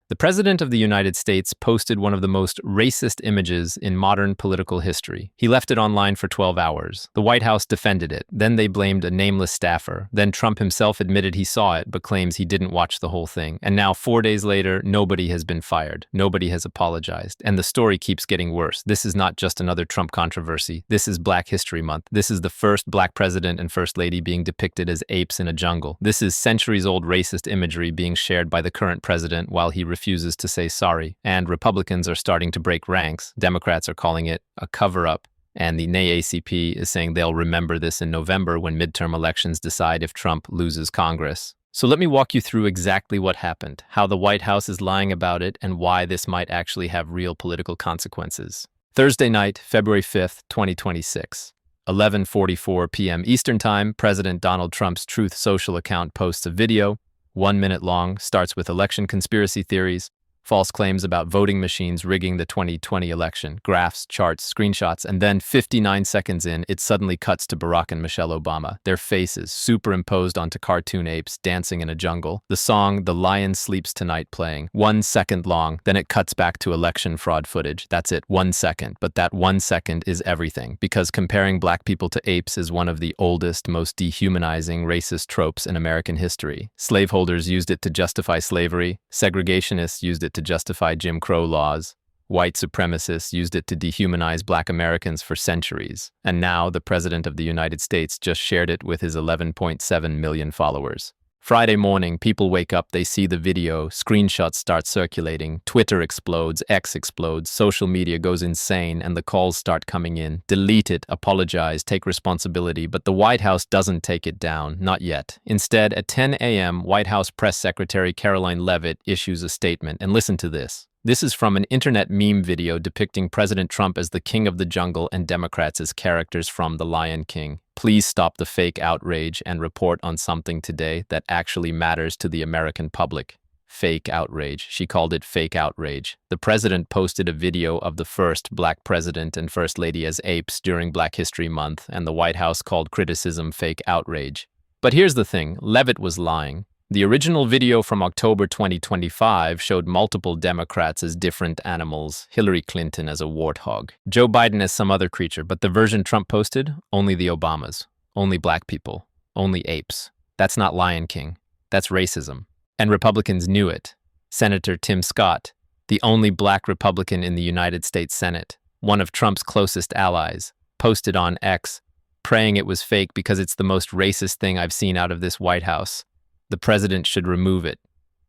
The President of the United States posted one of the most racist images in modern political history. He left it online for 12 hours. The White House defended it. Then they blamed a nameless staffer. Then Trump himself admitted he saw it, but claims he didn't watch the whole thing. And now, 4 days later, nobody has been fired. Nobody has apologized. And the story keeps getting worse. This is not just another Trump controversy. This is Black History Month. This is the first Black president and First Lady being depicted as apes in a jungle. This is centuries-old racist imagery being shared by the current president while he refuses to say sorry, and Republicans are starting to break ranks. Democrats are calling it a cover-up, and the NAACP is saying they'll remember this in November when midterm elections decide if Trump loses Congress. So let me walk you through exactly what happened, how the White House is lying about it, and why this might actually have real political consequences. Thursday night, February 5th, 2026. 11:44 p.m. Eastern Time, President Donald Trump's Truth Social account posts a video, 1 minute long, starts with election conspiracy theories, false claims about voting machines rigging the 2020 election, graphs, charts, screenshots, and then 59 seconds in, it suddenly cuts to Barack and Michelle Obama, their faces superimposed onto cartoon apes dancing in a jungle, the song The Lion Sleeps Tonight playing, 1 second long, then it cuts back to election fraud footage. That's it, 1 second, but that 1 second is everything, because comparing Black people to apes is one of the oldest, most dehumanizing racist tropes in American history. Slaveholders used it to justify slavery, segregationists used it to justify Jim Crow laws. White supremacists used it to dehumanize Black Americans for centuries. And now the President of the United States just shared it with his 11.7 million followers. Friday morning, people wake up, they see the video, screenshots start circulating, Twitter explodes, X explodes, social media goes insane, and the calls start coming in. Delete it, apologize, take responsibility, but the White House doesn't take it down, not yet. Instead, at 10 a.m., White House Press Secretary Caroline Leavitt issues a statement, and listen to this. This is from an internet meme video depicting President Trump as the king of the jungle and Democrats as characters from The Lion King. Please stop the fake outrage and report on something today that actually matters to the American public. Fake outrage. She called it fake outrage. The president posted a video of the first Black president and First Lady as apes during Black History Month, and the White House called criticism fake outrage. But here's the thing, Leavitt was lying. The original video from October 2025 showed multiple Democrats as different animals, Hillary Clinton as a warthog, Joe Biden as some other creature, but the version Trump posted, only the Obamas, only Black people, only apes. That's not Lion King. That's racism. And Republicans knew it. Senator Tim Scott, the only Black Republican in the United States Senate, one of Trump's closest allies, posted on X, praying it was fake because it's the most racist thing I've seen out of this White House. The president should remove it.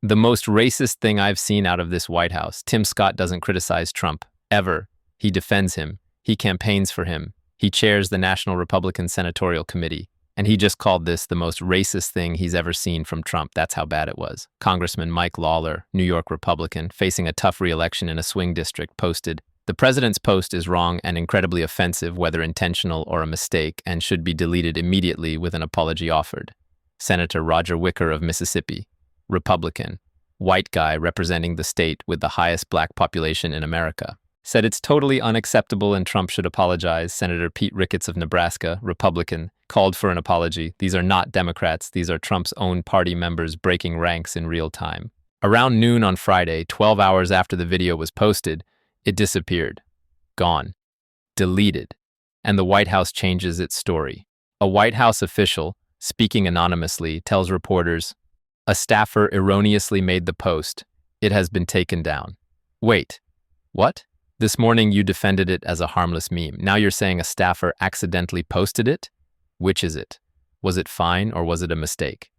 The most racist thing I've seen out of this White House. Tim Scott doesn't criticize Trump, ever. He defends him. He campaigns for him. He chairs the National Republican Senatorial Committee. And he just called this the most racist thing he's ever seen from Trump. That's how bad it was. Congressman Mike Lawler, New York Republican, facing a tough re-election in a swing district, posted, "The president's post is wrong and incredibly offensive, whether intentional or a mistake, and should be deleted immediately with an apology offered." Senator Roger Wicker of Mississippi, Republican, white guy representing the state with the highest Black population in America, said it's totally unacceptable and Trump should apologize. Senator Pete Ricketts of Nebraska, Republican, called for an apology. These are not Democrats. These are Trump's own party members breaking ranks in real time. Around noon on Friday, 12 hours after the video was posted, it disappeared. Gone. Deleted. And the White House changes its story. A White House official, speaking anonymously, tells reporters, "A staffer erroneously made the post. It has been taken down." Wait, what? This morning you defended it as a harmless meme. Now you're saying a staffer accidentally posted it? Which is it? Was it fine or was it a mistake?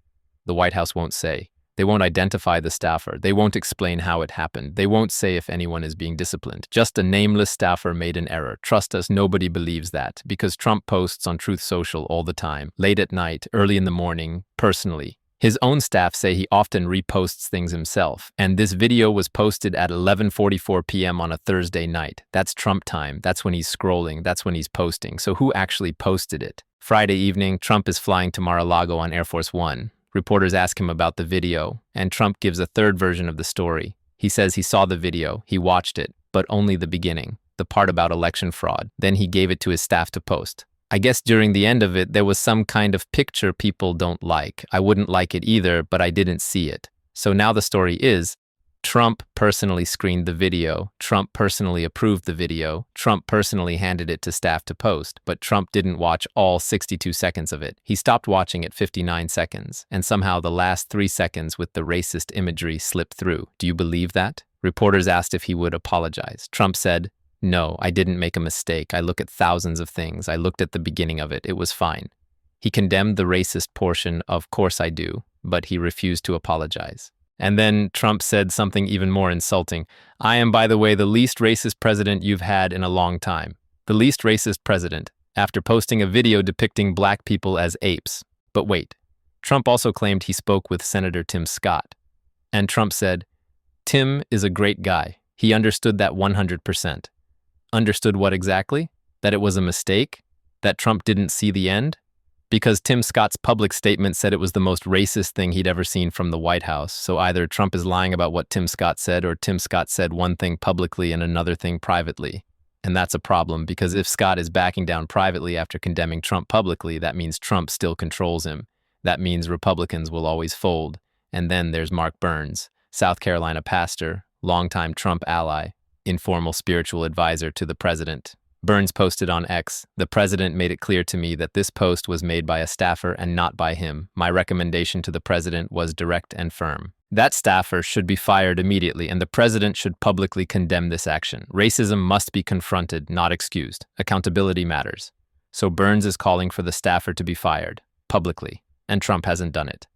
The White House won't say. They won't identify the staffer. They won't explain how it happened. They won't say if anyone is being disciplined. Just a nameless staffer made an error. Trust us, nobody believes that, because Trump posts on Truth Social all the time, late at night, early in the morning, personally. His own staff say he often reposts things himself, and this video was posted at 11:44 p.m. on a Thursday night. That's Trump time. That's when he's scrolling. That's when he's posting. So who actually posted it? Friday evening, Trump is flying to Mar-a-Lago on Air Force One. Reporters ask him about the video, and Trump gives a third version of the story. He says he saw the video, he watched it, but only the beginning, the part about election fraud. Then he gave it to his staff to post. I guess during the end of it, there was some kind of picture people don't like. I wouldn't like it either, but I didn't see it. So now the story is, Trump personally screened the video, Trump personally approved the video, Trump personally handed it to staff to post, but Trump didn't watch all 62 seconds of it. He stopped watching at 59 seconds, and somehow the last 3 seconds with the racist imagery slipped through. Do you believe that? Reporters asked if he would apologize. Trump said, "No, I didn't make a mistake. I look at thousands of things. I looked at the beginning of it. It was fine." He condemned the racist portion, "Of course I do," but he refused to apologize. And then Trump said something even more insulting. "I am, by the way, the least racist president you've had in a long time." The least racist president, after posting a video depicting black people as apes. But wait, Trump also claimed he spoke with Senator Tim Scott. And Trump said, "Tim is a great guy. He understood that 100%. Understood what exactly? That it was a mistake? That Trump didn't see the end? Because Tim Scott's public statement said it was the most racist thing he'd ever seen from the White House. So either Trump is lying about what Tim Scott said, or Tim Scott said one thing publicly and another thing privately. And that's a problem, because if Scott is backing down privately after condemning Trump publicly, that means Trump still controls him. That means Republicans will always fold. And then there's Mark Burns, South Carolina pastor, longtime Trump ally, informal spiritual advisor to the president. Burns posted on X, "The president made it clear to me that this post was made by a staffer and not by him. My recommendation to the president was direct and firm. That staffer should be fired immediately, and the president should publicly condemn this action. Racism must be confronted, not excused. Accountability matters." So Burns is calling for the staffer to be fired, publicly, and Trump hasn't done it.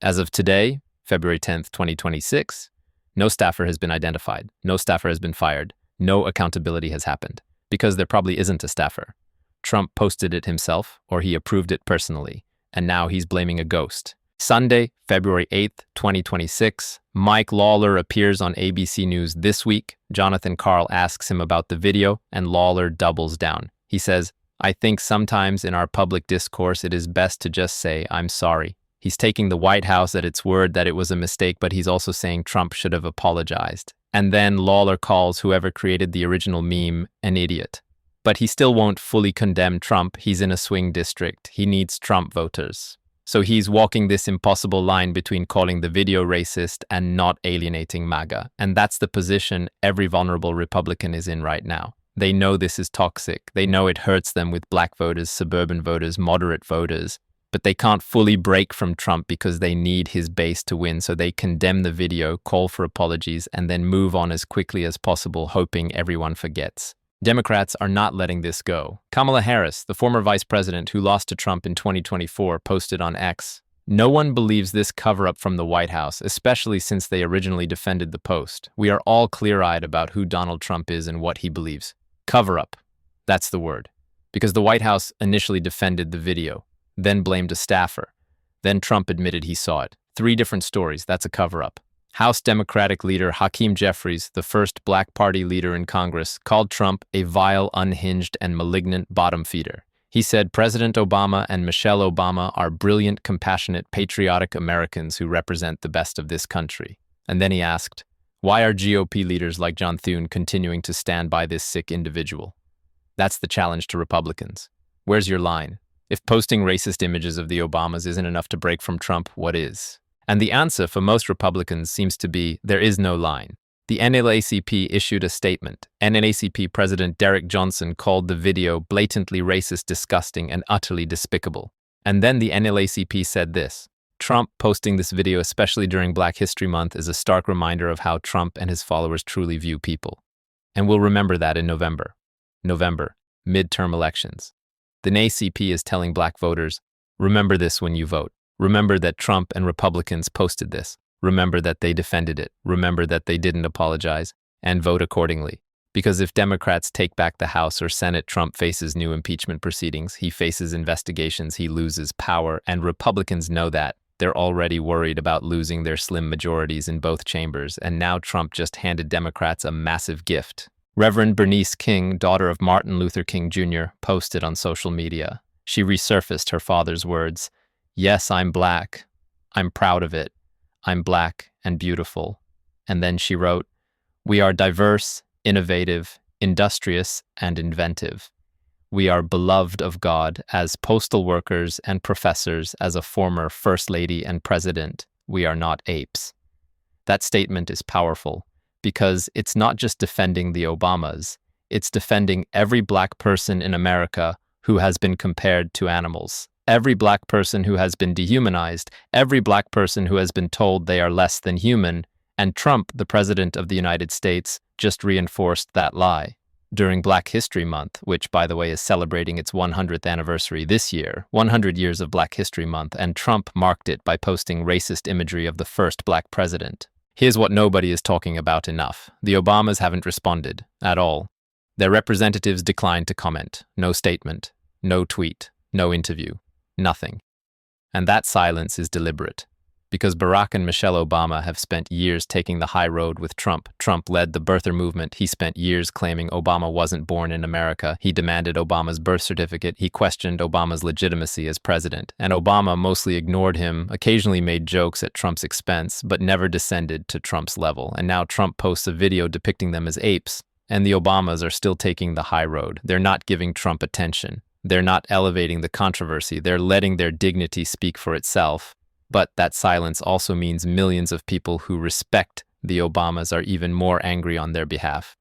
As of today, February 10th, 2026, no staffer has been identified, no staffer has been fired, no accountability has happened. Because there probably isn't a staffer. Trump posted it himself, or he approved it personally, and now he's blaming a ghost. Sunday, February 8th, 2026, Mike Lawler appears on ABC News This Week. Jonathan Karl asks him about the video, and Lawler doubles down. He says, "I think sometimes in our public discourse it is best to just say, 'I'm sorry.'" He's taking the White House at its word that it was a mistake, but he's also saying Trump should have apologized. And then Lawler calls whoever created the original meme an idiot. But he still won't fully condemn Trump. He's in a swing district. He needs Trump voters. So he's walking this impossible line between calling the video racist and not alienating MAGA. And that's the position every vulnerable Republican is in right now. They know this is toxic. They know it hurts them with black voters, suburban voters, moderate voters. But they can't fully break from Trump because they need his base to win, so they condemn the video, call for apologies, and then move on as quickly as possible, hoping everyone forgets. Democrats are not letting this go. Kamala Harris, the former vice president who lost to Trump in 2024, posted on X, "No one believes this cover-up from the White House, especially since they originally defended the post. We are all clear-eyed about who Donald Trump is and what he believes." Cover-up. That's the word. Because the White House initially defended the video, then blamed a staffer. Then Trump admitted he saw it. 3 different stories. That's a cover-up. House Democratic leader Hakeem Jeffries, the first black party leader in Congress, called Trump a vile, unhinged, and malignant bottom feeder. He said President Obama and Michelle Obama are brilliant, compassionate, patriotic Americans who represent the best of this country. And then he asked, why are GOP leaders like John Thune continuing to stand by this sick individual? That's the challenge to Republicans. Where's your line? If posting racist images of the Obamas isn't enough to break from Trump, what is? And the answer for most Republicans seems to be, there is no line. The NAACP issued a statement. NAACP President Derek Johnson called the video blatantly racist, disgusting, and utterly despicable. And then the NAACP said this: Trump posting this video, especially during Black History Month, is a stark reminder of how Trump and his followers truly view people. And we'll remember that in November, midterm elections. The NAACP is telling black voters, remember this when you vote. Remember that Trump and Republicans posted this. Remember that they defended it. Remember that they didn't apologize, and vote accordingly. Because if Democrats take back the House or Senate, Trump faces new impeachment proceedings, he faces investigations, he loses power, and Republicans know that. They're already worried about losing their slim majorities in both chambers, and now Trump just handed Democrats a massive gift. Reverend Bernice King, daughter of Martin Luther King Jr., posted on social media. She resurfaced her father's words, "Yes, I'm black. I'm proud of it. I'm black and beautiful." And then she wrote, "We are diverse, innovative, industrious, and inventive. We are beloved of God as postal workers and professors, as a former First Lady and President. We are not apes." That statement is powerful because it's not just defending the Obamas, it's defending every black person in America who has been compared to animals, every black person who has been dehumanized, every black person who has been told they are less than human, and Trump, the President of the United States, just reinforced that lie. During Black History Month, which, by the way, is celebrating its 100th anniversary this year, 100 years of Black History Month, and Trump marked it by posting racist imagery of the first black president. Here's what nobody is talking about enough. The Obamas haven't responded at all. Their representatives declined to comment. No statement, no tweet, no interview, nothing. And that silence is deliberate. Because Barack and Michelle Obama have spent years taking the high road with Trump. Trump led the birther movement. He spent years claiming Obama wasn't born in America. He demanded Obama's birth certificate. He questioned Obama's legitimacy as president. And Obama mostly ignored him, occasionally made jokes at Trump's expense, but never descended to Trump's level. And now Trump posts a video depicting them as apes. And the Obamas are still taking the high road. They're not giving Trump attention. They're not elevating the controversy. They're letting their dignity speak for itself. But that silence also means millions of people who respect the Obamas are even more angry on their behalf.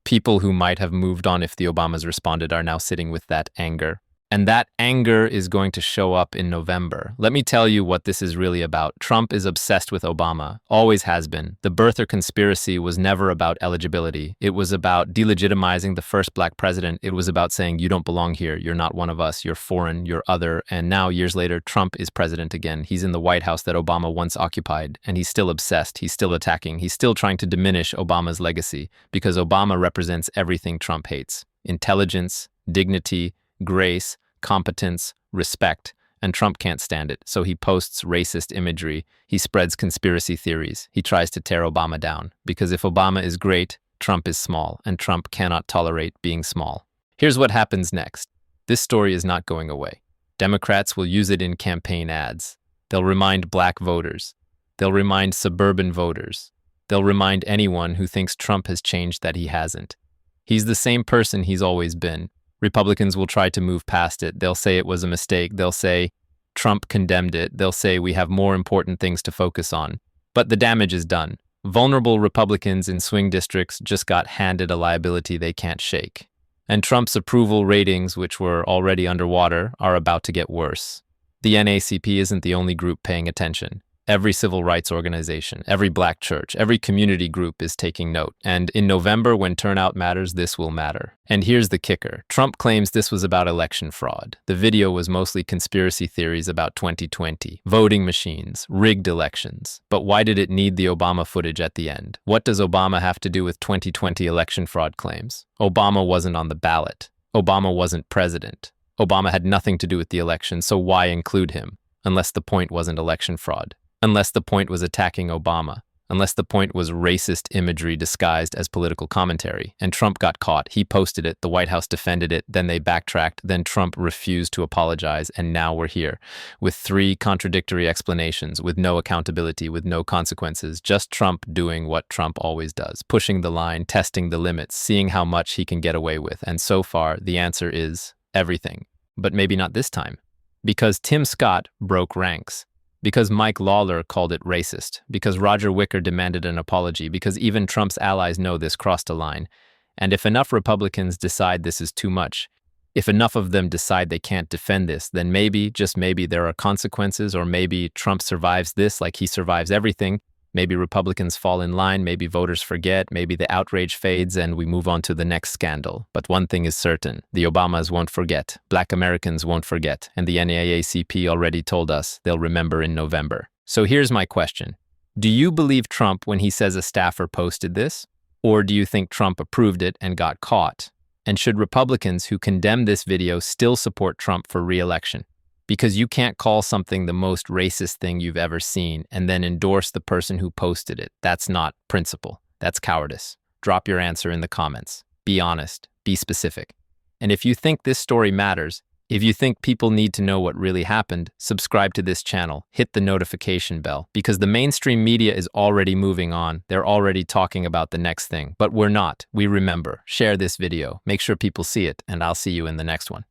People who might have moved on if the Obamas responded are now sitting with that anger. And that anger is going to show up in November. Let me tell you what this is really about. Trump is obsessed with Obama, always has been. The birther conspiracy was never about eligibility. It was about delegitimizing the first black president. It was about saying, you don't belong here. You're not one of us. You're foreign. You're other. And now, years later, Trump is president again. He's in the White House that Obama once occupied, and he's still obsessed. He's still attacking. He's still trying to diminish Obama's legacy because Obama represents everything Trump hates: intelligence, dignity, grace, competence, respect, and Trump can't stand it, so he posts racist imagery, he spreads conspiracy theories, he tries to tear Obama down, because if Obama is great, Trump is small, and Trump cannot tolerate being small. Here's what happens next. This story is not going away. Democrats will use it in campaign ads. They'll remind black voters. They'll remind suburban voters. They'll remind anyone who thinks Trump has changed that he hasn't. He's the same person he's always been. Republicans will try to move past it. They'll say it was a mistake. They'll say Trump condemned it. They'll say we have more important things to focus on. But the damage is done. Vulnerable Republicans in swing districts just got handed a liability they can't shake. And Trump's approval ratings, which were already underwater, are about to get worse. The NAACP isn't the only group paying attention. Every civil rights organization, every black church, every community group is taking note. And in November, when turnout matters, this will matter. And here's the kicker. Trump claims this was about election fraud. The video was mostly conspiracy theories about 2020, voting machines, rigged elections. But why did it need the Obama footage at the end? What does Obama have to do with 2020 election fraud claims? Obama wasn't on the ballot. Obama wasn't president. Obama had nothing to do with the election, so why include him? Unless the point wasn't election fraud. Unless the point was attacking Obama, unless the point was racist imagery disguised as political commentary. And Trump got caught. He posted it, the White House defended it, then they backtracked, then Trump refused to apologize, and now we're here with 3 contradictory explanations, with no accountability, with no consequences, just Trump doing what Trump always does, pushing the line, testing the limits, seeing how much he can get away with. And so far, the answer is everything. But maybe not this time. Because Tim Scott broke ranks. Because Mike Lawler called it racist, because Roger Wicker demanded an apology, because even Trump's allies know this crossed a line. And if enough Republicans decide this is too much, if enough of them decide they can't defend this, then maybe, just maybe, there are consequences, or maybe Trump survives this like he survives everything. Maybe Republicans fall in line, maybe voters forget, maybe the outrage fades and we move on to the next scandal. But one thing is certain, the Obamas won't forget, Black Americans won't forget, and the NAACP already told us they'll remember in November. So here's my question. Do you believe Trump when he says a staffer posted this? Or do you think Trump approved it and got caught? And should Republicans who condemn this video still support Trump for re-election? Because you can't call something the most racist thing you've ever seen and then endorse the person who posted it. That's not principle. That's cowardice. Drop your answer in the comments. Be honest. Be specific. And if you think this story matters, if you think people need to know what really happened, subscribe to this channel. Hit the notification bell. Because the mainstream media is already moving on. They're already talking about the next thing. But we're not. We remember. Share this video. Make sure people see it, and I'll see you in the next one.